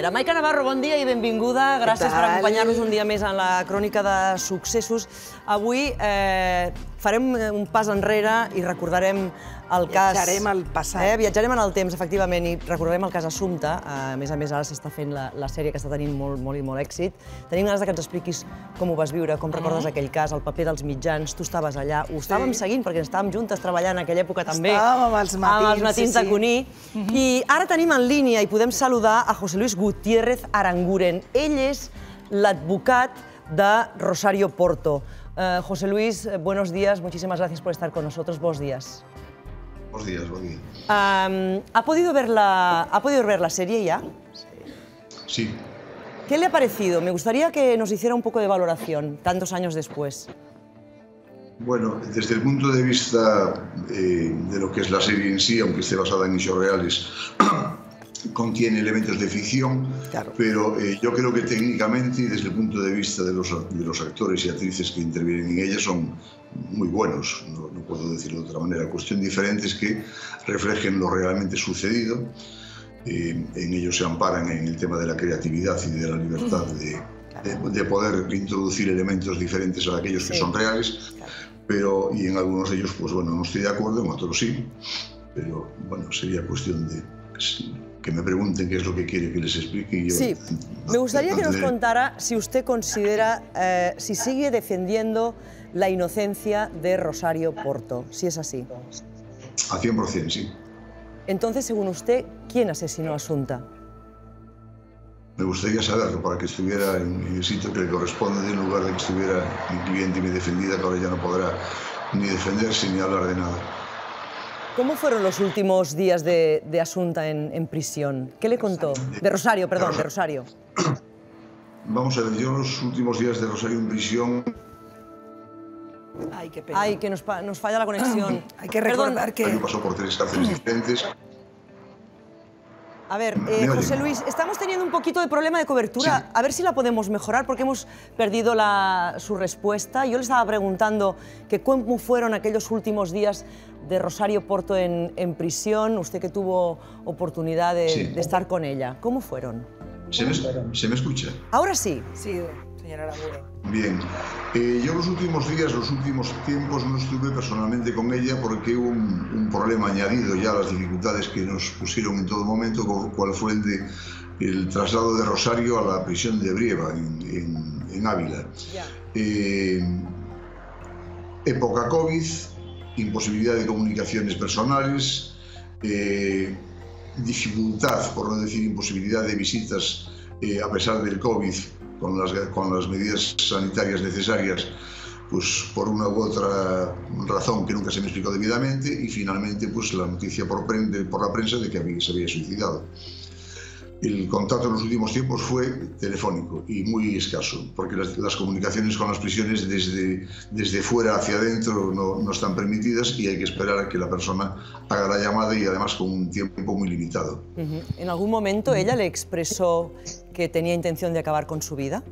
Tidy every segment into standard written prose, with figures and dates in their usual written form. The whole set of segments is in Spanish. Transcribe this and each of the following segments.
manera. Maica Navarro, bon dia i benvinguda. Gràcies per acompanyar-nos un dia més en la crònica de successos. Avui farem un pas enrere i recordarem el cas... Viatjarem al passat. Viatjarem en el temps, efectivament, i recordarem el cas Assumpta. A més, ara s'està fent la sèrie que està tenint molt èxit. Tenim ganes que ens expliquis com ho vas viure, com recordes aquell cas, el paper dels mitjans. Tu estaves allà, ho estàvem seguint perquè estàvem juntes treballant en aquella època també. Estàvem als matins de Cuní. I ara tenim en línia i podem saludar a José Luis Gutiérrez Aranguren. Ell és l'advocat de Rosario Porto. José Luis, buenos días, muchísimas gracias por estar con nosotros. Buenos días. Buenos días, buen día. ¿Ha podido ver la serie ya? Sí. ¿Qué le ha parecido? Me gustaría que nos hiciera un poco de valoración, tantos años después. Bueno, desde el punto de vista de lo que es la serie en sí, aunque esté basada en hechos reales, contiene elementos de ficción, claro. Pero yo creo que técnicamente y desde el punto de vista de los actores y actrices que intervienen en ella son muy buenos, no puedo decirlo de otra manera. Cuestión diferente es que reflejen lo realmente sucedido. En ellos se amparan en el tema de la creatividad y de la libertad de poder introducir elementos diferentes a aquellos que son reales, pero y en algunos de ellos, pues bueno, no estoy de acuerdo, en otros sí, pero bueno, sería cuestión de que me pregunten qué es lo que quiere que les explique. Y yo, sí, me gustaría que nos contara si usted considera, si sigue defendiendo la inocencia de Rosario Porto, si es así. A 100%, sí. Entonces, según usted, ¿quién asesinó a Assumpta? Me gustaría saberlo para que estuviera en el sitio que le corresponde, en lugar de que estuviera mi cliente y mi defendida, que ahora ya no podrá ni defenderse ni hablar de nada. ¿Cómo fueron los últimos días de Assumpta en prisión? ¿Qué le contó? De Rosario, perdón, de Rosario. Vamos a ver, yo los últimos días de Rosario en prisión... Ay, qué pena. Ay, que nos falla la conexión. Hay que recordar que... Pasó por 3 cárceles diferentes. A ver, José Luis, estamos teniendo un poquito de problema de cobertura. Sí. A ver si la podemos mejorar, porque hemos perdido su respuesta. Yo le estaba preguntando que cómo fueron aquellos últimos días de Rosario Porto en prisión, usted que tuvo oportunidad de estar con ella. ¿Cómo fueron? ¿Se me escucha? Ahora sí. Sí, señora Aranguren. Bien. Yo los últimos días, los últimos tiempos no estuve personalmente con ella porque hubo un problema añadido ya a las dificultades que nos pusieron en todo momento, cual fue el traslado de Rosario a la prisión de Brieva, en Ávila. Época COVID, imposibilidad de comunicaciones personales, dificultad, por no decir imposibilidad de visitas a pesar del COVID, con las medidas sanitarias necesarias, pues por una u otra razón que nunca se me explicó debidamente, y finalmente pues la noticia por la prensa de que se había suicidado. El contacto en los últimos tiempos fue telefónico y muy escaso, porque las comunicaciones con las prisiones desde fuera hacia adentro no están permitidas y hay que esperar a que la persona haga la llamada, y además con un tiempo muy limitado. ¿En algún momento ella le expresó que tenía intención de acabar con su vida?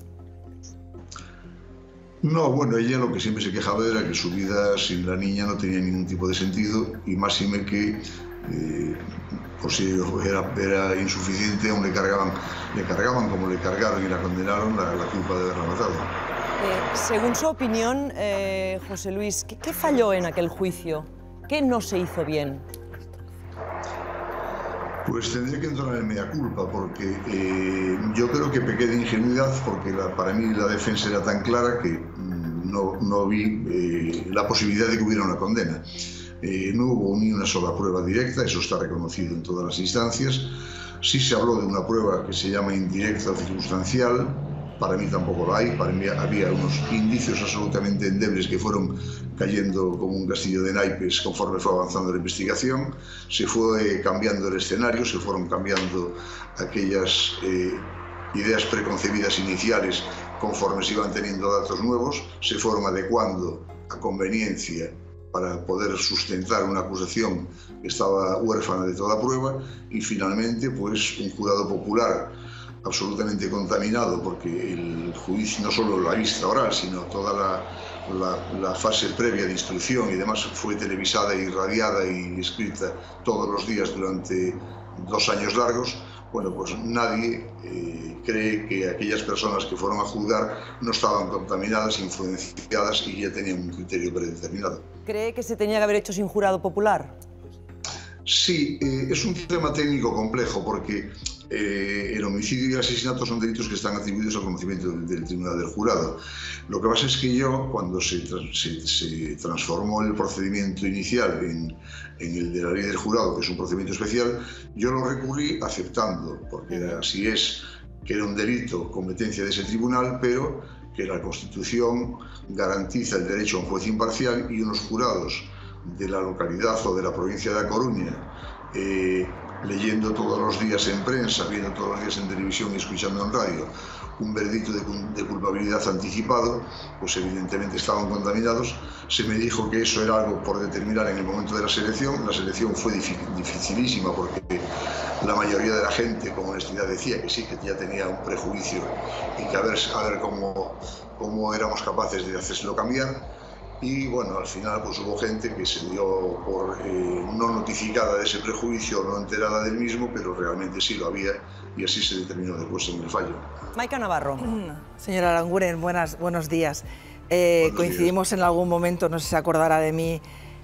No, bueno, ella lo que siempre se quejaba era que su vida sin la niña no tenía ningún tipo de sentido, y máxime que por si era insuficiente, aún le cargaban como le cargaron y la condenaron la culpa de haberla matado. Según su opinión, José Luis, ¿qué falló en aquel juicio? ¿Qué no se hizo bien? Pues tendría que entrar en mea culpa, porque yo creo que pequé de ingenuidad, porque para mí la defensa era tan clara que no vi la posibilidad de que hubiera una condena. No hubo ni una sola prueba directa, eso está reconocido en todas las instancias. Sí se habló de una prueba que se llama indirecta o circunstancial. Para mí tampoco la hay. Para mí había unos indicios absolutamente endebles que fueron cayendo como un castillo de naipes conforme fue avanzando la investigación. Se fue cambiando el escenario, se fueron cambiando aquellas ideas preconcebidas iniciales conforme se iban teniendo datos nuevos, se fueron adecuando a conveniencia para poder sustentar una acusación que estaba huérfana de toda prueba, y finalmente pues un jurado popular absolutamente contaminado, porque el juicio, no solo la vista oral, sino toda la fase previa de instrucción y demás, fue televisada y radiada y escrita todos los días durante 2 años largos, bueno, pues nadie cree que aquellas personas que fueron a juzgar no estaban contaminadas, influenciadas y ya tenían un criterio predeterminado. ¿Cree que se tenía que haber hecho sin jurado popular? Sí, es un tema técnico complejo porque el homicidio y el asesinato son delitos que están atribuidos al conocimiento del Tribunal del Jurado. Lo que pasa es que yo, cuando se transformó el procedimiento inicial en el de la ley del jurado, que es un procedimiento especial, yo lo recurrí aceptando, porque así es, que era un delito competencia de ese tribunal, pero que la Constitución garantiza el derecho a un juez imparcial y unos jurados de la localidad o de la provincia de A Coruña, leyendo todos los días en prensa, viendo todos los días en televisión y escuchando en radio un veredicto de culpabilidad anticipado, pues evidentemente estaban contaminados. Se me dijo que eso era algo por determinar en el momento de la selección. La selección fue dificilísima porque la mayoría de la gente con honestidad decía que sí, que ya tenía un prejuicio y que a ver cómo éramos capaces de hacérselo cambiar. Y bueno, al final pues hubo gente que se dio por no notificada de ese prejuicio, no enterada del mismo, pero realmente sí lo había y así se determinó después en el fallo. Maica Navarro. Señora Aranguren, buenos días. Coincidimos en algún momento, no sé si se acordará de mí,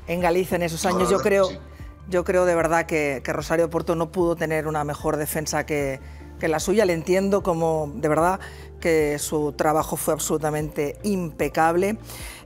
en Galicia en esos años. Yo creo de verdad que Rosario Porto no pudo tener una mejor defensa que la suya. Le entiendo como de verdad que su trabajo fue absolutamente impecable.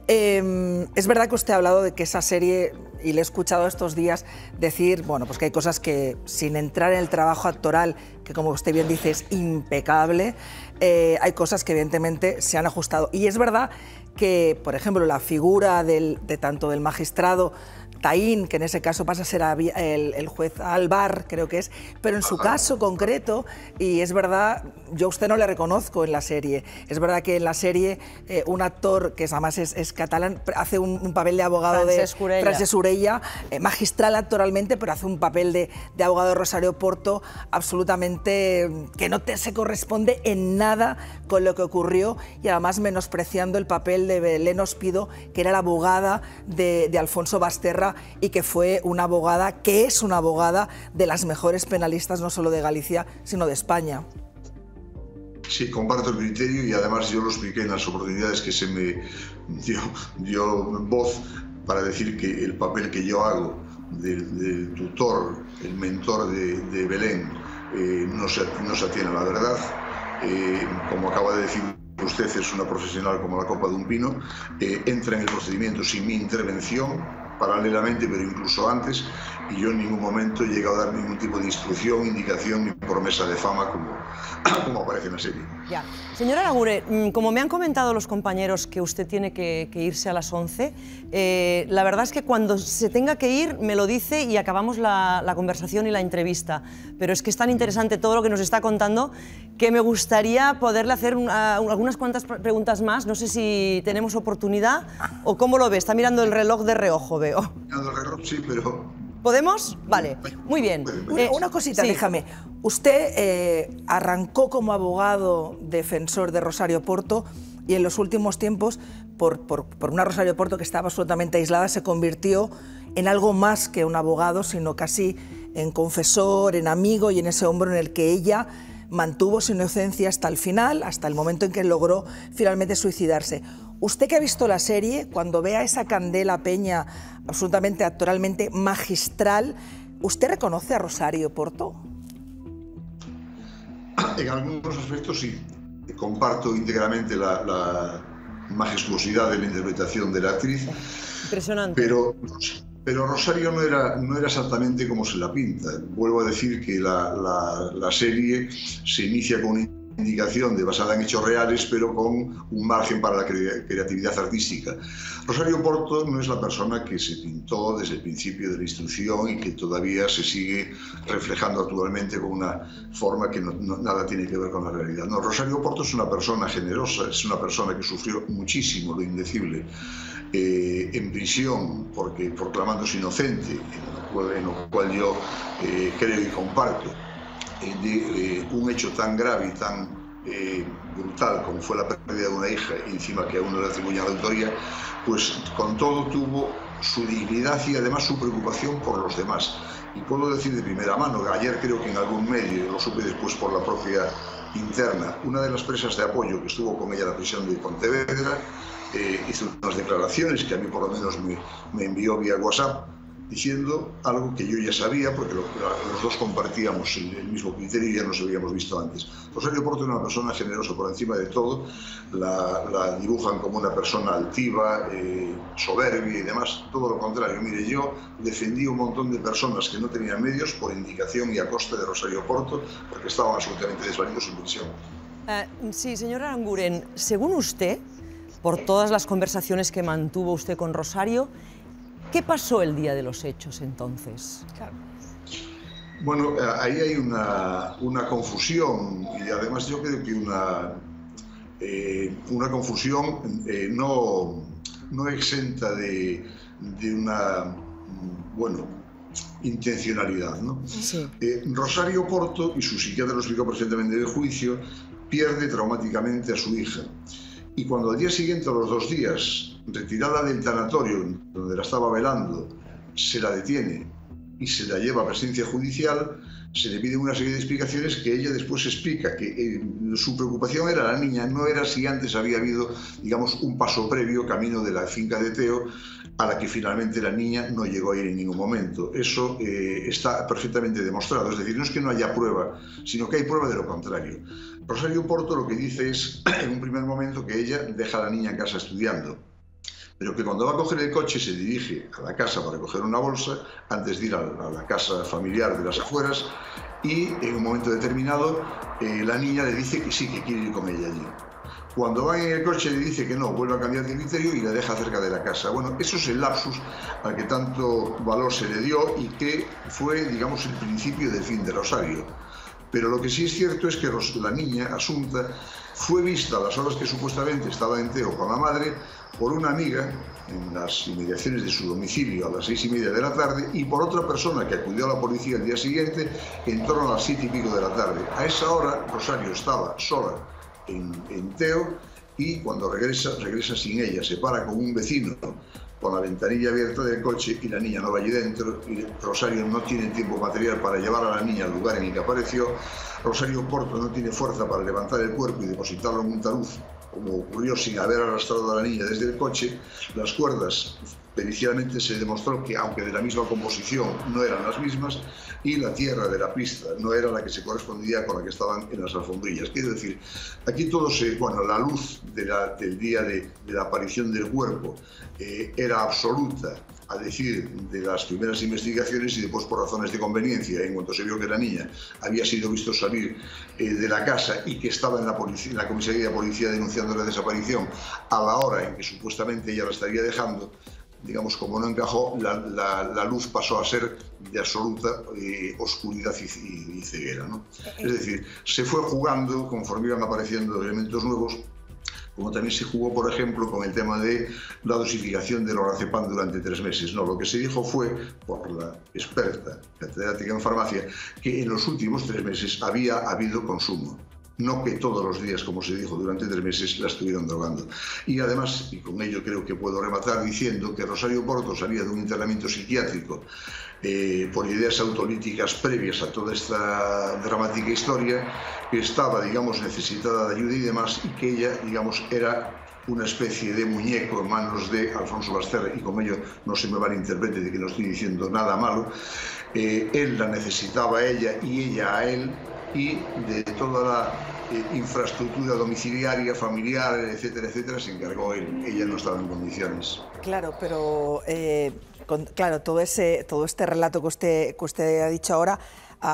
Es verdad que usted ha hablado de que esa serie, y le he escuchado estos días decir, bueno, pues que hay cosas que, sin entrar en el trabajo actoral, que como usted bien dice es impecable, hay cosas que evidentemente se han ajustado. Y es verdad que, por ejemplo, la figura de tanto del magistrado Taín, que en ese caso pasa a ser el juez Alvar, creo que es, pero en su caso concreto, y es verdad, yo a usted no le reconozco en la serie, es verdad que en la serie un actor que además es catalán, hace un papel de abogado Francesc Urella, magistral actoralmente, pero hace un papel de abogado de Rosario Porto absolutamente que no se corresponde en nada con lo que ocurrió, y además menospreciando el papel de Belén Ospido, que era la abogada de Alfonso Basterra, y que fue una abogada, que es una abogada de las mejores penalistas no solo de Galicia, sino de España. Sí, comparto el criterio y además yo lo expliqué en las oportunidades que se me dio voz para decir que el papel que yo hago del tutor, el mentor de Belén, no se atiene a la verdad. Como acaba de decir usted, es una profesional como la copa de un pino, entra en el procedimiento sin mi intervención, paralelamente, pero incluso antes, y yo en ningún momento he llegado a dar ningún tipo de instrucción, indicación ni promesa de fama como aparece en la serie. Ya. Señora Aranguren, como me han comentado los compañeros que usted tiene que irse a las 11, la verdad es que cuando se tenga que ir me lo dice y acabamos la conversación y la entrevista, pero es que es tan interesante todo lo que nos está contando que me gustaría poderle hacer algunas cuantas preguntas más. No sé si tenemos oportunidad o cómo lo ve. Está mirando el reloj de reojo, veo. Mirando el reloj, sí, pero... ¿Podemos? Vale, muy bien. Una cosita, sí. Déjame. Usted arrancó como abogado defensor de Rosario Porto y en los últimos tiempos, por una Rosario Porto que estaba absolutamente aislada, se convirtió en algo más que un abogado, sino casi en confesor, en amigo y en ese hombro en el que ella mantuvo su inocencia hasta el final, hasta el momento en que logró finalmente suicidarse. Usted que ha visto la serie, cuando vea esa Candela Peña absolutamente actoralmente magistral, ¿usted reconoce a Rosario Porto? En algunos aspectos sí. Comparto íntegramente la majestuosidad de la interpretación de la actriz. Impresionante. Pero Rosario no era exactamente como se la pinta. Vuelvo a decir que la serie se inicia con una indicación basada en hechos reales, pero con un margen para la creatividad artística. Rosario Porto no es la persona que se pintó desde el principio de la instrucción y que todavía se sigue reflejando actualmente con una forma que nada tiene que ver con la realidad. No, Rosario Porto es una persona generosa, es una persona que sufrió muchísimo, lo indecible, en prisión proclamándose inocente, en lo cual yo creo y comparto, de un hecho tan grave y tan brutal como fue la pérdida de una hija, y encima que a uno le atribuyen la autoría, pues con todo tuvo su dignidad y además su preocupación por los demás. Y puedo decir de primera mano, ayer creo que en algún medio, lo supe después por la propia interna, una de las presas de apoyo que estuvo con ella en la prisión de Pontevedra hizo unas declaraciones que a mí por lo menos me envió vía WhatsApp, diciendo algo que yo ya sabía, porque los dos compartíamos el mismo criterio y ya nos habíamos visto antes. Rosario Porto es una persona generosa por encima de todo, la dibujan como una persona altiva, soberbia y demás, todo lo contrario. Mire, yo defendí un montón de personas que no tenían medios por indicación y a costa de Rosario Porto, porque estaban absolutamente desvalidos en prisión. Sí, señora Aranguren, según usted, por todas las conversaciones que mantuvo usted con Rosario, ¿qué pasó el día de los hechos entonces? Claro. Bueno, ahí hay una confusión y además yo creo que una confusión no exenta de una, bueno, intencionalidad, ¿no? Sí. Rosario Porto, y su psiquiatra lo explicó perfectamente en el juicio, pierde traumáticamente a su hija. Y cuando al día siguiente, a los 2 días, retirada del tanatorio donde la estaba velando, se la detiene y se la lleva a presencia judicial, se le piden una serie de explicaciones que ella después explica, que su preocupación era la niña, no era si antes había habido, digamos, un paso previo camino de la finca de Teo, a la que finalmente la niña no llegó a ir en ningún momento. Eso está perfectamente demostrado, es decir, no es que no haya prueba, sino que hay prueba de lo contrario. Rosario Porto lo que dice es, en un primer momento, que ella deja a la niña en casa estudiando, pero que cuando va a coger el coche se dirige a la casa para coger una bolsa, antes de ir a la casa familiar de las afueras, y en un momento determinado la niña le dice que sí, que quiere ir con ella allí. Cuando va en el coche le dice que no, vuelve a cambiar de criterio y la deja cerca de la casa. Bueno, eso es el lapsus al que tanto valor se le dio y que fue, digamos, el principio del fin de Rosario. Pero lo que sí es cierto es que la niña, Asunta, fue vista a las horas que supuestamente estaba en Teo con la madre por una amiga en las inmediaciones de su domicilio a las 6:30 de la tarde y por otra persona que acudió a la policía el día siguiente en torno a las 7:15 de la tarde. A esa hora Rosario estaba sola en Teo y cuando regresa sin ella, se para con un vecino con la ventanilla abierta del coche y la niña no va allí dentro y Rosario no tiene tiempo material para llevar a la niña al lugar en el que apareció. Rosario Porto no tiene fuerza para levantar el cuerpo y depositarlo en un talud, como ocurrió sin haber arrastrado a la niña desde el coche. Las cuerdas, pericialmente se demostró que, aunque de la misma composición, no eran las mismas, y la tierra de la pista no era la que se correspondía con la que estaban en las alfombrillas. Quiero decir, aquí todo bueno, la luz del día de la aparición del cuerpo era absoluta, a decir de las primeras investigaciones y después por razones de conveniencia, en cuanto se vio que la niña había sido visto salir de la casa y que estaba en la comisaría de policía denunciando la desaparición a la hora en que supuestamente ella la estaría dejando, digamos, como no encajó, la luz pasó a ser de absoluta oscuridad y ceguera, ¿no? Es decir, se fue jugando conforme iban apareciendo elementos nuevos, como también se jugó, por ejemplo, con el tema de la dosificación del lorazepam durante 3 meses. No, lo que se dijo fue, por la experta catedrática en farmacia, que en los últimos 3 meses había habido consumo. No que todos los días, como se dijo, durante 3 meses la estuvieron drogando. Y además, y con ello creo que puedo rematar diciendo que Rosario Porto salía de un internamiento psiquiátrico por ideas autolíticas previas a toda esta dramática historia, que estaba, digamos, necesitada de ayuda y demás, y que ella, digamos, era una especie de muñeco en manos de Alfonso Basterra, y con ello no se me malinterprete de que no estoy diciendo nada malo. Él la necesitaba a ella y ella a él, y de toda la infraestructura domiciliaria, familiar, etcétera, etcétera, se encargó él. Ella no estaba en condiciones. Claro, pero claro, todo este relato que usted ha dicho ahora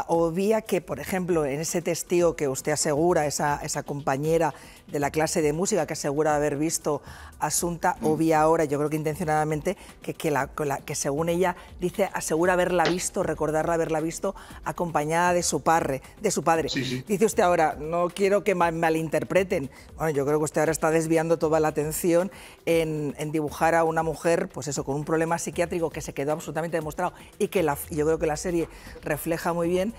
obvia que, por ejemplo, en ese testigo que usted asegura, esa compañera de la clase de música que asegura haber visto a Asunta, obvia ahora, yo creo que intencionadamente, que según ella dice, asegura haberla visto, recordarla haberla visto acompañada de su padre. Sí, sí. Dice usted ahora, no quiero que malinterpreten. Bueno, yo creo que usted ahora está desviando toda la atención en dibujar a una mujer, pues eso, con un problema psiquiátrico que se quedó absolutamente demostrado y que yo creo que la serie refleja muy bien,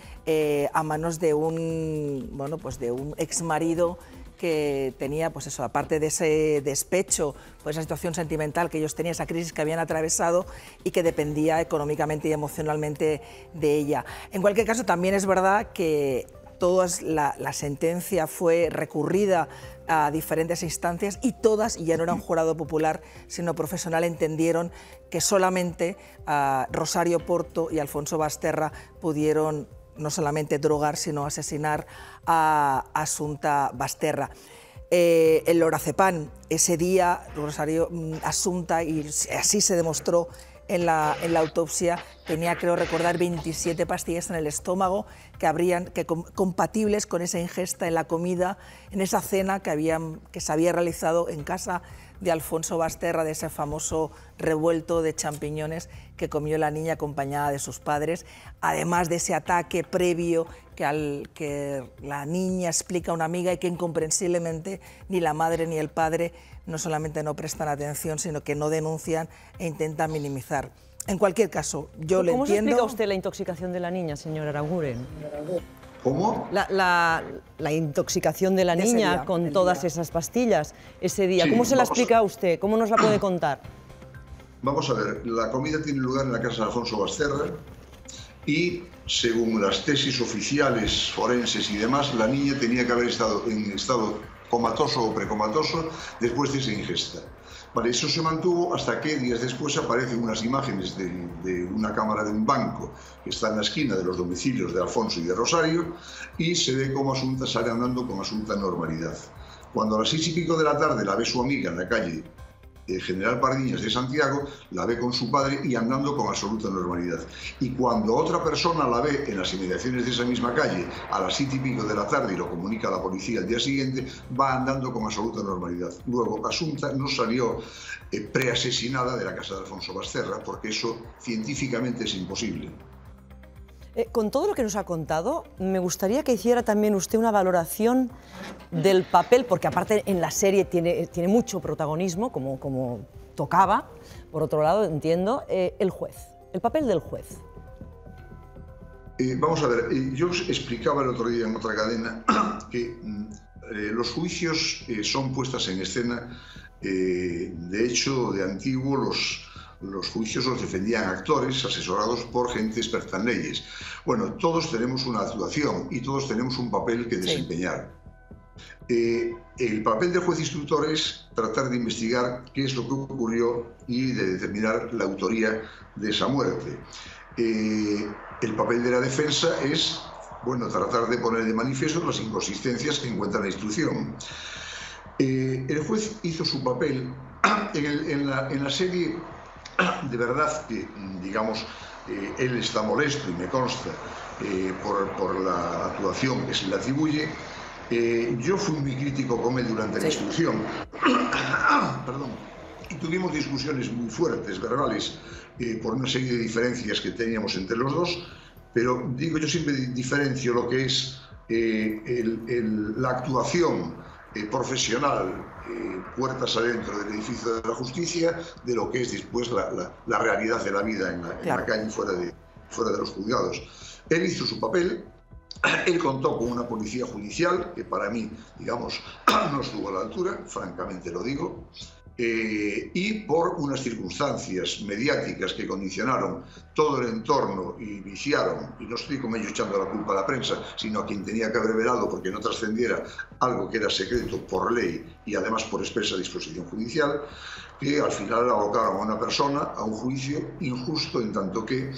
a manos de un exmarido que tenía, pues eso, aparte de ese despecho, pues esa situación sentimental que ellos tenían, esa crisis que habían atravesado y que dependía económicamente y emocionalmente de ella. En cualquier caso, también es verdad que la sentencia fue recurrida a diferentes instancias y todas, y ya no era un jurado popular, sino profesional, entendieron que solamente Rosario Porto y Alfonso Basterra pudieron no solamente drogar, sino asesinar a Asunta Basterra. El lorazepam, ese día, Rosario Asunta, y así se demostró en la autopsia, tenía, creo recordar, 27 pastillas en el estómago compatibles con esa ingesta en la comida, en esa cena que se había realizado en casa de Alfonso Basterra, de ese famoso revuelto de champiñones que comió la niña acompañada de sus padres, además de ese ataque previo que la niña explica a una amiga y que incomprensiblemente ni la madre ni el padre no solamente no prestan atención, sino que no denuncian e intentan minimizar. En cualquier caso, yo le entiendo... ¿Cómo se explica usted la intoxicación de la niña, señor Aranguren? ¿Cómo? La intoxicación de la niña con todas esas pastillas ese día. Sí, ¿cómo se la explica a usted? ¿Cómo nos la puede contar? Vamos a ver, la comida tiene lugar en la casa de Alfonso Basterra y, según las tesis oficiales, forenses y demás, la niña tenía que haber estado en estado comatoso o precomatoso después de esa ingesta. Vale, eso se mantuvo hasta que días después aparecen unas imágenes de una cámara de un banco que está en la esquina de los domicilios de Alfonso y de Rosario y se ve cómo Asunta sale andando con absoluta normalidad. Cuando a las 6:00 de la tarde la ve su amiga en la calle General Pardiñas de Santiago, la ve con su padre y andando con absoluta normalidad. Y cuando otra persona la ve en las inmediaciones de esa misma calle a las 7:00 de la tarde y lo comunica a la policía al día siguiente, va andando con absoluta normalidad. Luego, Asunta no salió preasesinada de la casa de Alfonso Basterra, porque eso científicamente es imposible. Con todo lo que nos ha contado, me gustaría que hiciera también usted una valoración del papel, porque aparte en la serie tiene mucho protagonismo, como tocaba, por otro lado, entiendo, el juez, el papel del juez. Vamos a ver, yo os explicaba el otro día en otra cadena que los juicios son puestas en escena, de hecho, de antiguo los juicios los defendían actores asesorados por gente experta en leyes. Bueno, todos tenemos una actuación y todos tenemos un papel que desempeñar. El papel del juez instructor es tratar de investigar qué es lo que ocurrió y de determinar la autoría de esa muerte. El papel de la defensa es, bueno, tratar de poner de manifiesto las inconsistencias que encuentra la instrucción. El juez hizo su papel en la serie. De verdad que, digamos, él está molesto y me consta por la actuación que se le atribuye. Yo fui muy crítico con él durante la instrucción. Perdón. Y tuvimos discusiones muy fuertes, verbales, por una serie de diferencias que teníamos entre los dos, pero digo, yo siempre diferencio lo que es la actuación profesional, puertas adentro del edificio de la justicia, de lo que es después la realidad de la vida en la calle, fuera de los juzgados. Él hizo su papel, él contó con una policía judicial que para mí, digamos, no estuvo a la altura, francamente lo digo, y por unas circunstancias mediáticas que condicionaron todo el entorno y viciaron, y no estoy con ello echando la culpa a la prensa, sino a quien tenía que haber velado porque no trascendiera algo que era secreto por ley y además por expresa disposición judicial, que al final abocaron a una persona a un juicio injusto, en tanto que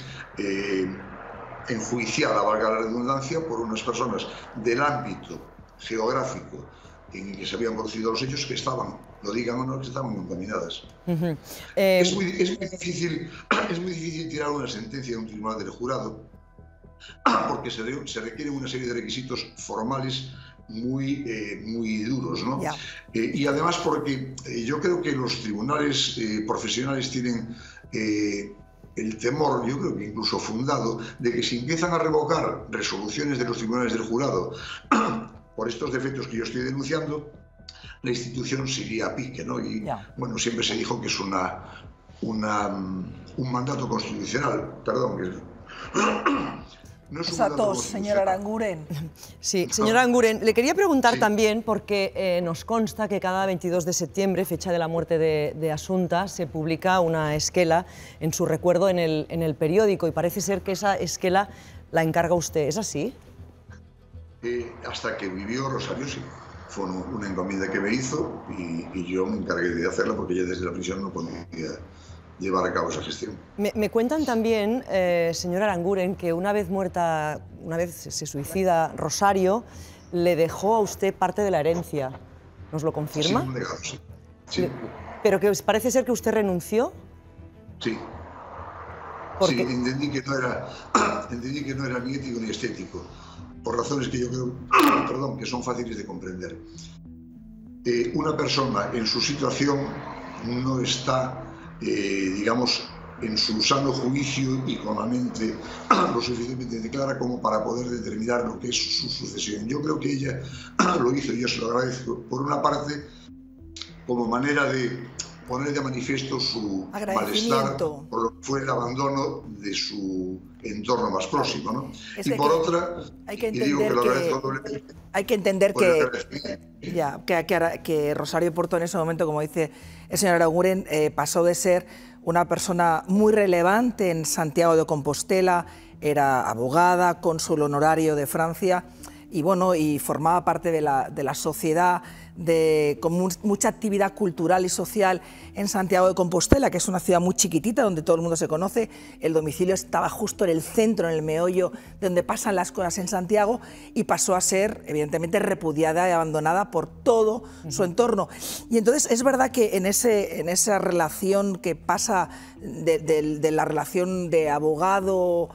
enjuiciada, valga la redundancia, por unas personas del ámbito geográfico en el que se habían producido los hechos, que estaban, lo digan o no, que estaban contaminadas. Es muy difícil tirar una sentencia de un tribunal del jurado, porque se requieren una serie de requisitos formales muy duros, ¿no? Y además porque yo creo que los tribunales profesionales tienen el temor, yo creo que incluso fundado, de que si empiezan a revocar resoluciones de los tribunales del jurado por estos defectos que yo estoy denunciando, la institución se iría a pique, ¿no? Y bueno, siempre se dijo que es un mandato constitucional, perdón, Tos, señor Aranguren. Sí, señor Aranguren, le quería preguntar también, porque nos consta que cada 22 de septiembre, fecha de la muerte de Assunta, se publica una esquela en su recuerdo en el periódico, y parece ser que esa esquela la encarga usted. ¿Es así? Hasta que vivió Rosario, sí. Fue una encomienda que me hizo y yo me encargué de hacerla porque ella desde la prisión no podía llevar a cabo esa gestión. Me cuentan también, señor Aranguren, que una vez se suicida Rosario, le dejó a usted parte de la herencia. ¿Nos lo confirma? Sí, un legado, sí. Sí. Pero que parece ser que usted renunció. Sí. Sí, entendí que no era ni ético ni estético, por razones que yo creo, perdón, que son fáciles de comprender. Una persona en su situación no está, digamos, en su sano juicio y con la mente lo suficientemente clara como para poder determinar lo que es su sucesión. Yo creo que ella lo hizo y yo se lo agradezco, por una parte, como manera de poner de manifiesto su malestar por lo que fue el abandono de su entorno más próximo, ¿no? Y por otra, hay que entender que Rosario Porto en ese momento, como dice el señor Aranguren, pasó de ser una persona muy relevante en Santiago de Compostela, era abogada, cónsul honorario de Francia, y bueno, y formaba parte de la sociedad, con mucha actividad cultural y social en Santiago de Compostela, que es una ciudad muy chiquitita donde todo el mundo se conoce. El domicilio estaba justo en el centro, en el meollo, de donde pasan las cosas en Santiago, y pasó a ser, evidentemente, repudiada y abandonada por todo su entorno. Y entonces es verdad que en esa relación que pasa de la relación de abogado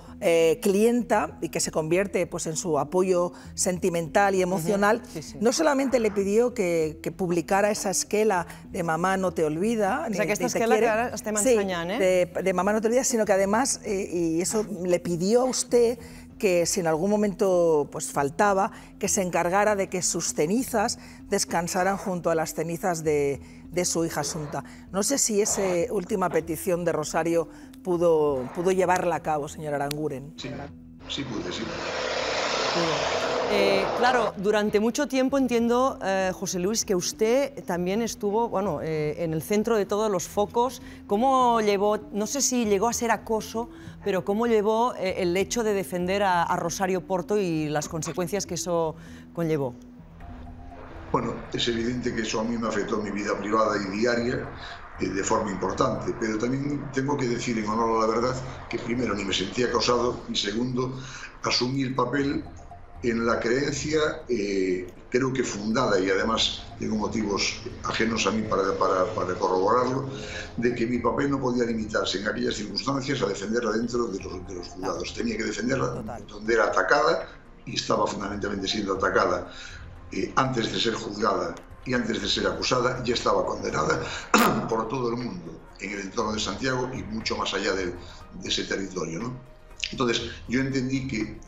clienta y que se convierte pues en su apoyo sentimental y emocional, no solamente le pidió que publicara esa esquela de Mamà no te olvida, o sea, que esta esquela que ara estem ensenyant, de Mamà no te olvida, sino que además, y eso le pidió a usted que si en algún momento pues faltaba, que se encargara de que sus cenizas descansaran junto a las cenizas de su hija Assunta. No sé si esa última petición de Rosario pudo llevarla a cabo, señor Aranguren. Sí pude, sí. Claro, durante mucho tiempo entiendo, José Luis, que usted también estuvo, bueno, en el centro de todos los focos. ¿Cómo llevó, no sé si llegó a ser acoso, pero cómo llevó el hecho de defender a Rosario Porto y las consecuencias que eso conllevó? Bueno, es evidente que eso a mí me afectó en mi vida privada y diaria de forma importante, pero también tengo que decir en honor a la verdad que primero ni me sentí acosado y segundo asumí el papel en la creencia, creo que fundada, y además tengo motivos ajenos a mí para corroborarlo, de que mi papel no podía limitarse en aquellas circunstancias a defenderla dentro de los juzgados. Tenía que defenderla donde era atacada, y estaba fundamentalmente siendo atacada antes de ser juzgada y antes de ser acusada. Ya estaba condenada por todo el mundo en el entorno de Santiago y mucho más allá de ese territorio, ¿no? Entonces yo entendí que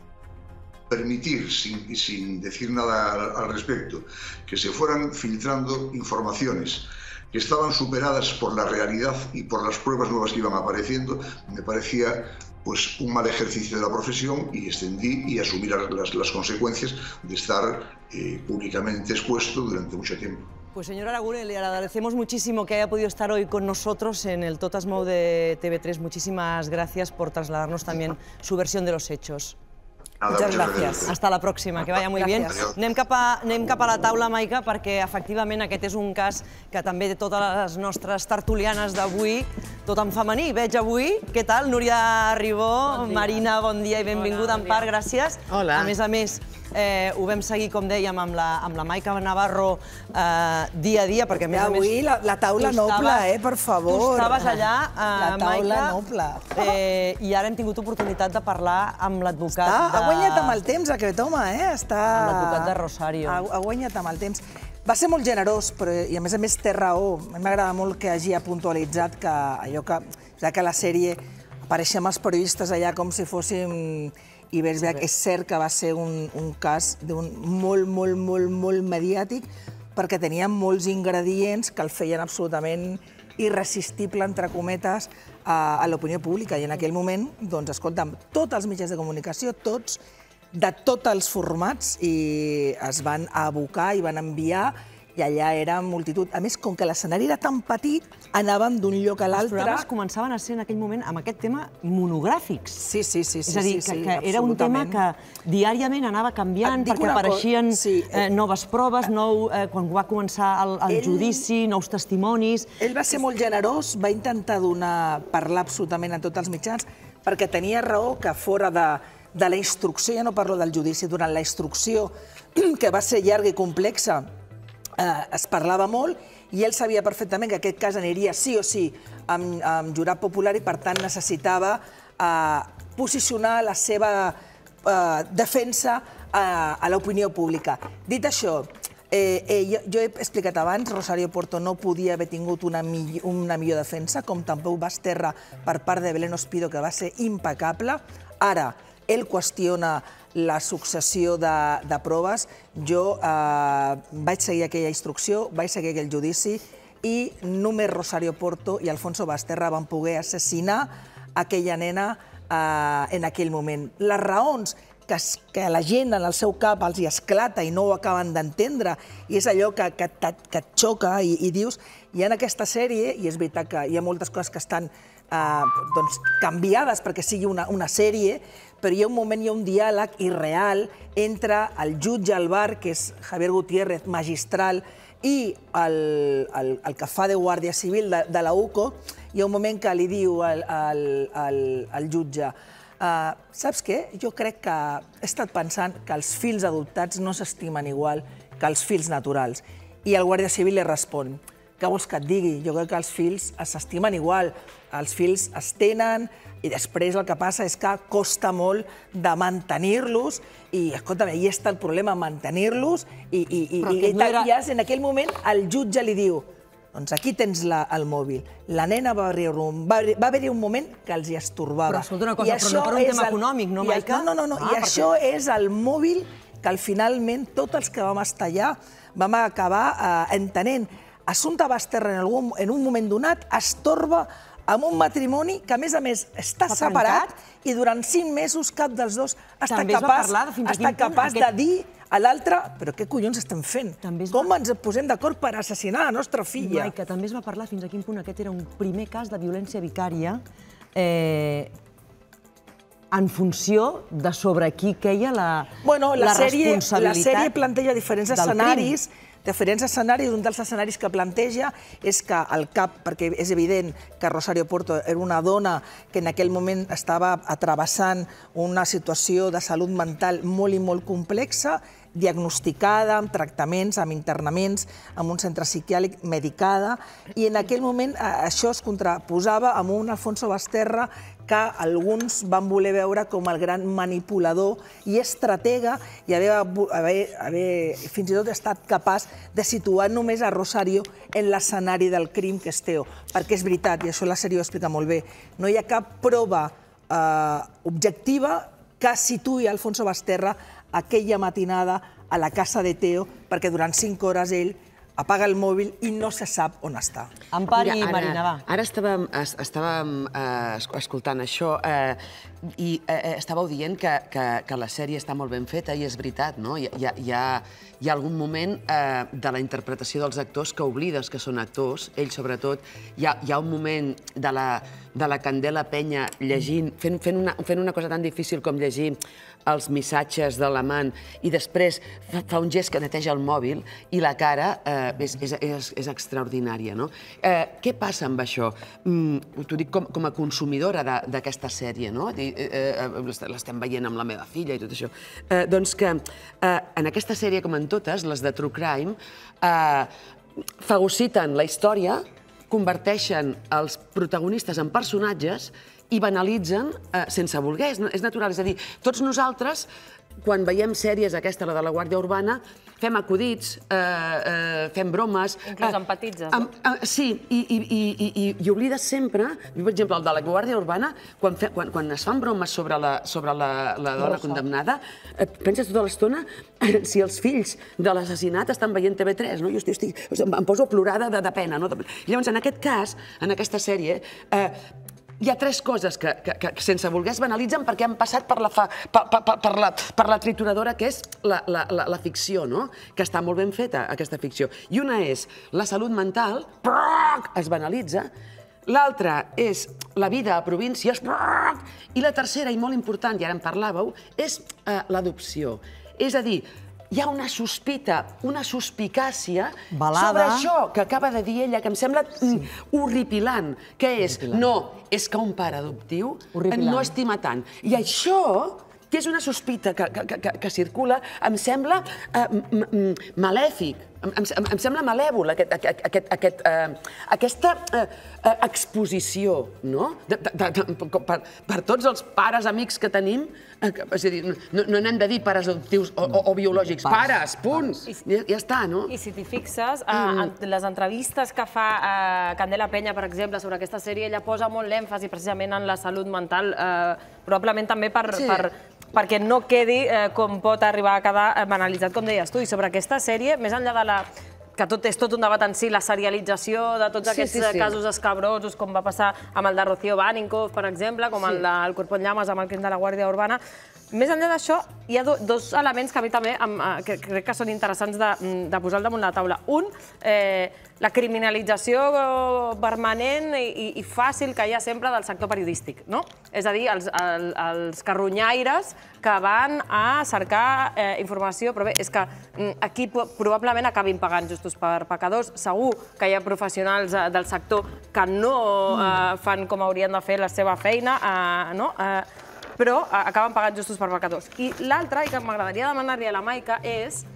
permitir, sin decir nada al respecto, que se fueran filtrando informaciones que estaban superadas por la realidad y por las pruebas nuevas que iban apareciendo, me parecía pues un mal ejercicio de la profesión, y extendí y asumí las consecuencias de estar públicamente expuesto durante mucho tiempo. Pues señor Aranguren, le agradecemos muchísimo que haya podido estar hoy con nosotros en el Tot es Mou de TV3. Muchísimas gracias por trasladarnos también su versión de los hechos. Muchas gracias. Hasta la próxima, que vaya muy bien. Anem cap a la taula, Maica, perquè efectivament aquest és un cas que també de totes les nostres tertulianes d'avui, tot en femení. Veig avui, què tal? Núria Ribó, Marina, bon dia i benvinguda. Empar, gràcies. Hola. A més, ho vam seguir, com dèiem, amb la Maica Navarro dia a dia, perquè a més... Avui la taula noble, per favor. Tu estaves allà, Maica. La taula noble. I ara hem tingut oportunitat de parlar amb l'advocat de... Ha guanyat amb el temps, aquest home, Amb l'advocat de Rosario. Ha guanyat amb el temps. Va ser molt generós, però, i a més té raó. A mi m'agrada molt que hagi puntualitzat que allò que a la sèrie apareixem els periodistes allà com si fóssim Ibersberg. És cert que va ser un cas molt mediàtic, perquè tenia molts ingredients que el feien absolutament irresistible, entre cometes, a l'opinió pública. I en aquell moment, doncs, escolta'm, tots els mitjans de comunicació, tots, de tots els formats, i es van abocar i van enviar, i allà era multitud. A més, com que l'escenari era tan petit, anàvem d'un lloc a l'altre. Els programes començaven a ser en aquell moment, amb aquest tema, monogràfics. Sí. És a dir, que era un tema que diàriament anava canviant perquè apareixien noves proves, quan va començar el judici, nous testimonis. Ell va ser molt generós, va intentar parlar absolutament a tots els mitjans, perquè tenia raó que fora de la instrucció, ja no parlo del judici, durant la instrucció, que va ser llarga i complexa, es parlava molt, i ell sabia perfectament que aquest cas aniria sí o sí amb jurat popular i, per tant, necessitava posicionar la seva defensa a l'opinió pública. Dit això, jo he explicat abans, Rosario Porto no podia haver tingut una millor defensa, com tampoc Basterra per part de Belén Ospido, que va ser impecable. Ara, ell qüestiona la successió de proves. Jo vaig seguir aquella instrucció, vaig seguir aquell judici, i només Rosario Porto i Alfonso Basterra van poder assassinar aquella nena en aquell moment. Les raons que la gent en el seu cap els hi esclata i no ho acaben d'entendre, i és allò que et xoca i dius, i en aquesta sèrie, i és veritat que hi ha moltes coses que estan canviades perquè sigui una sèrie, però hi ha un moment, hi ha un diàleg irreal entre el jutge al bar, que és Javier Gutiérrez, magistral, i el que fa de guàrdia civil de la UCO. Hi ha un moment que li diu al jutge: saps què? Jo crec que he estat pensant que els fills adoptats no s'estimen igual que els fills naturals. I el guàrdia civil li respon: què vols que et digui? Jo crec que els fills s'estimen igual. Els fills es tenen, i després el que passa és que costa molt de mantenir-los, i, escolta'm, ahí està el problema, mantenir-los, i en aquell moment el jutge li diu: doncs aquí tens el mòbil. La nena va haver-hi un moment que els hi estorbava. Però escolta una cosa, però no per un tema econòmic, no, Maica? No, i això és el mòbil que finalment tots els que vam estar allà vam acabar entenent. Assumpta Basterra en un moment donat estorba amb un matrimoni que, a més, està separat, i durant 5 mesos cap dels dos està capaç de dir a l'altre: però què collons estem fent? Com ens posem d'acord per assassinar la nostra filla? Maica, també es va parlar fins a quin punt aquest era un primer cas de violència vicària en funció de sobre qui queia la responsabilitat. La sèrie planteja diferents escenaris. Un dels escenaris que planteja és que el cap, perquè és evident que Rosario Porto era una dona que en aquell moment estava travessant una situació de salut mental molt i molt complexa, diagnosticada, amb tractaments, amb internaments, en un centre psiquiàtric, medicada, i en aquell moment això es contraposava amb un Alfonso Basterra que alguns van voler veure com el gran manipulador i estratega, i haver fins i tot estat capaç de situar només a Rosario en l'escenari del crim, que és Teo. Perquè és veritat, i això la sèrie ho explica molt bé, no hi ha cap prova objectiva que situï Alfonso Basterra aquella matinada a la casa de Teo, perquè durant 5 hores ell apaga el mòbil i no se sap on està. Empar i Marina, va. Ara estàvem escoltant això i estàveu dient que la sèrie està molt ben feta, i és veritat, no? Hi ha algun moment de la interpretació dels actors que oblides que són actors, ells sobretot. Hi ha un moment de la Candela Penya llegint, fent una cosa tan difícil com llegir els missatges de l'amant, i després fa un gest que neteja el mòbil, i la cara és extraordinària, no? Què passa amb això? T'ho dic com a consumidora d'aquesta sèrie, no? L'estem veient amb la meva filla i tot això. Doncs que en aquesta sèrie, com en totes, les de True Crime, fagociten la història, converteixen els protagonistes en personatges i banalitzen sense voler. És natural, és a dir, tots nosaltres, quan veiem sèries aquesta, la de la Guàrdia Urbana, fem acudits, fem bromes... Inclús empatitzes, no? Sí, i oblides sempre, per exemple, el de la Guàrdia Urbana, quan es fan bromes sobre la dona condemnada, penses tota l'estona si els fills de l'assassinat estan veient TV3, no? Jo em poso plorada de pena, no? Llavors, en aquest cas, en aquesta sèrie, hi ha tres coses que sense voler es banalitzen perquè han passat per la trituradora, que és la ficció, que està molt ben feta, aquesta ficció. I una és la salut mental, es banalitza, l'altra és la vida a províncies, i la tercera, i molt important, i ara en parlàveu, és l'adopció. És a dir, hi ha una sospita, una suspicàcia sobre això que acaba de dir ella, que em sembla horripilant, que és, no, és que un pare adoptiu no estima tant. I això, que és una sospita que circula, em sembla malèfic, em sembla malèvol aquesta exposició, no? Per tots els pares amics que tenim, és a dir, no n'hem de dir pares adoptius o biològics, pares, punt, ja està, no? I si t'hi fixes, les entrevistes que fa Candela Peña, per exemple, sobre aquesta sèrie, ella posa molt l'èmfasi precisament en la salut mental, probablement també perquè no quedi com pot arribar a quedar banalitzat, com deies tu. I sobre aquesta sèrie, més enllà de que és tot un debat en si, la serialització de tots aquests casos escabrosos, com va passar amb el de Rocío Baninkoff, per exemple, com el del Cuerpo en Llamas, amb el crim de la Guàrdia Urbana. Més enllà d'això, hi ha dos elements que a mi també crec que són interessants de posar al damunt la taula. Un, la criminalització permanent i fàcil que hi ha sempre del sector periodístic, no? És a dir, els carronyaires que van a cercar informació, però bé, és que aquí probablement acabin pagant justos per pecadors. Segur que hi ha professionals del sector que no fan com haurien de fer la seva feina, no? Però acaben pagant justos per pecadors. I l'altre, i que m'agradaria demanar-li a la Maica, és,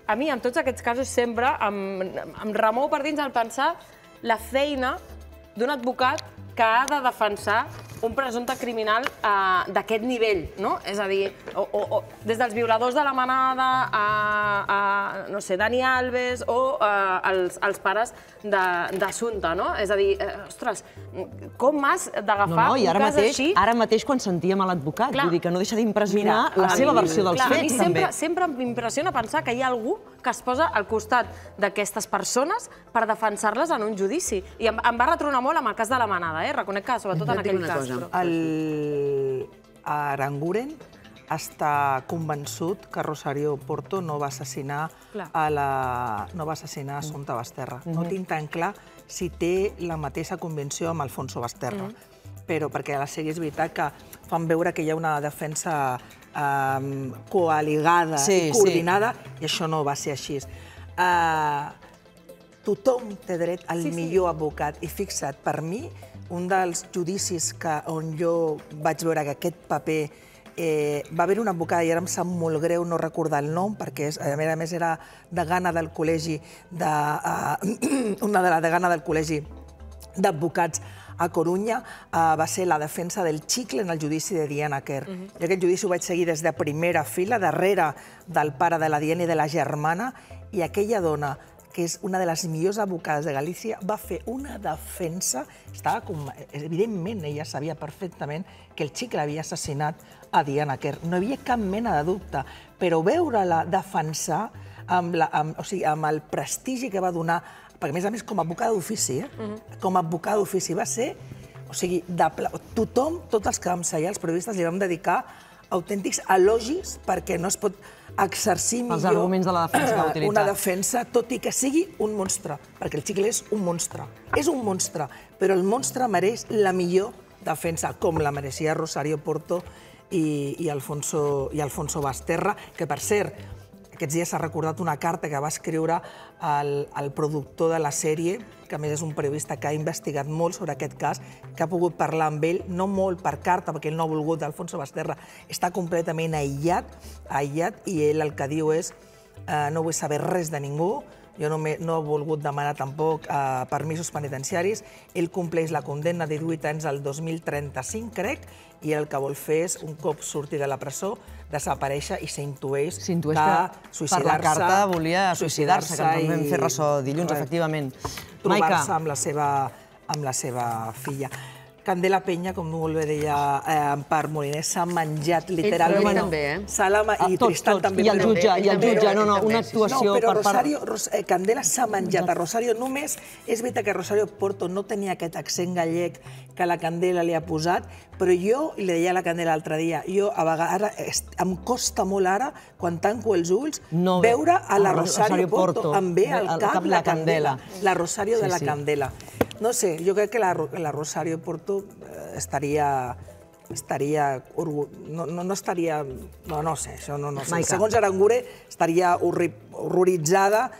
a mi, en tots aquests casos, sempre em remou per dins el pensar la feina d'un advocat que ha de defensar un presumpte criminal d'aquest nivell, no? És a dir, des dels violadors de la manada a, no sé, Dani Alves o els pares d'Assumpta, no? És a dir, ostres, com has d'agafar un cas així? Ara mateix, quan sentíem a l'advocat, vull dir que no deixa d'impressionar la seva versió dels fets, també. Sempre m'impressiona pensar que hi ha algú que es posa al costat d'aquestes persones per defensar-les en un judici. I em va retronar molt amb el cas de la manada, reconec que sobretot en aquell cas. Aranguren està convençut que Rosario Porto no va assassinar Assumpta Basterra. No tinc tan clar si té la mateixa convenció amb Alfonso Basterra, però perquè a la sèrie és veritat que fan veure que hi ha una defensa coaligada i coordinada, i això no va ser així. Tothom té dret al millor advocat, i fixa't, per mi, un dels judicis on jo vaig veure que aquest paper va haver una advocada, i ara em sap molt greu no recordar el nom, perquè a més era degana del col·legi d'advocats a Corunya, va ser la defensa del xicle en el judici de Diana Quer. Jo aquest judici ho vaig seguir des de primera fila, darrere del pare de la Diana i de la germana, i aquella dona, que és una de les millors advocades de Galícia, va fer una defensa. Evidentment, ella sabia perfectament que el xicle havia assassinat a Diana Quer. No hi havia cap mena de dubte, però veure-la defensar amb el prestigi que va donar, perquè a més com a advocada d'ofici, com a advocada d'ofici va ser, o sigui, tothom, tots els que vam ser allà, els periodistes, li vam dedicar autèntics elogis perquè no es pot exercir millor una defensa, tot i que sigui un monstre, perquè el xicle és un monstre. És un monstre, però el monstre mereix la millor defensa, com la mereixia Rosario Porto i Alfonso Basterra, que, per cert, aquests dies s'ha recordat una carta que va escriure el productor de la sèrie, que a més és un periodista que ha investigat molt sobre aquest cas, que ha pogut parlar amb ell, no molt per carta, perquè ell no ha volgut, Alfonso Basterra està completament aïllat, i ell el que diu és no vull saber res de ningú, jo no he volgut demanar tampoc permisos penitenciaris. Ell compleix la condemna de 18 anys al 2035, crec, i el que vol fer és, un cop surti de la presó, desaparèixer i s'intueix que suïcidar-se... Per la carta volia suïcidar-se, que també vam fer ressò dilluns, efectivament. Trobar-se amb la seva filla. Candela Peña, com molt bé deia Empar Moliner, s'ha menjat literalment... Ell també, I Tristan també. I el jutge, no, una actuació per part... No, però Candela s'ha menjat a Rosario només. És veritat que Rosario Porto no tenia aquest accent gallec que la Candela li ha posat, però jo, i li deia a la Candela l'altre dia, a vegades em costa molt ara, quan tanco els ulls, veure a la Rosario Porto. Em ve al cap la Candela, la Rosario de la Candela. No sé, jo crec que la Rosario Porto estaria... No estaria... No sé, això no sé. Segons Arangure, estaria horroritzada.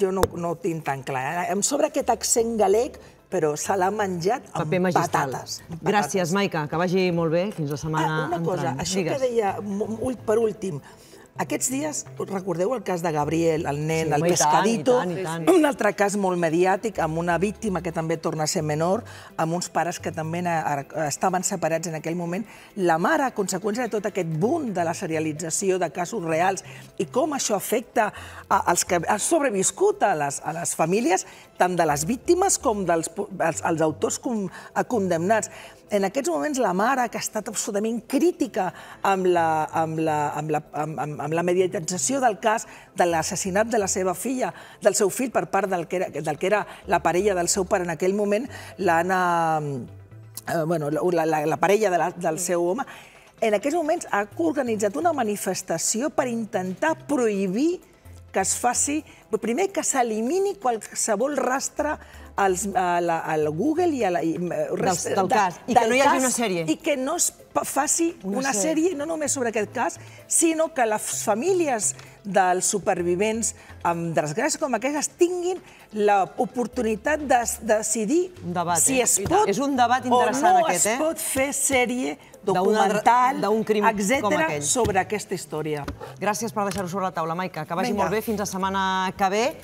Jo no ho tinc tan clar. Em sobra aquest accent galec, però se l'ha menjat amb patates. Gràcies, Maica, que vagi molt bé. Fins la setmana entrant. Una cosa, això que deia, per últim, aquests dies, recordeu el cas de Gabriel, el nen, el pescadito? Un altre cas molt mediàtic, amb una víctima que també torna a ser menor, amb uns pares que també estaven separats en aquell moment. La mare, a conseqüència de tot aquest boom de la serialització de casos reals i com això afecta als que han sobreviscut a les famílies, tant de les víctimes com dels autors condemnats. En aquests moments, la mare, que ha estat absolutament crítica amb la mediatització del cas de l'assassinat de la seva filla, del seu fill, per part del que era la parella del seu pare en aquell moment, la parella del seu home, en aquests moments ha organitzat una manifestació per intentar prohibir que es faci, primer que s'elimini qualsevol rastre al Google del cas, i que no hi hagi una sèrie. I que no es faci una sèrie, no només sobre aquest cas, sinó que les famílies dels supervivents amb desgràcies com aquestes tinguin l'oportunitat de decidir si es pot o no es pot fer sèrie documental, etc., sobre aquesta història. Gràcies per deixar-ho sobre la taula, Maica. Que vagi molt bé fins la setmana que ve.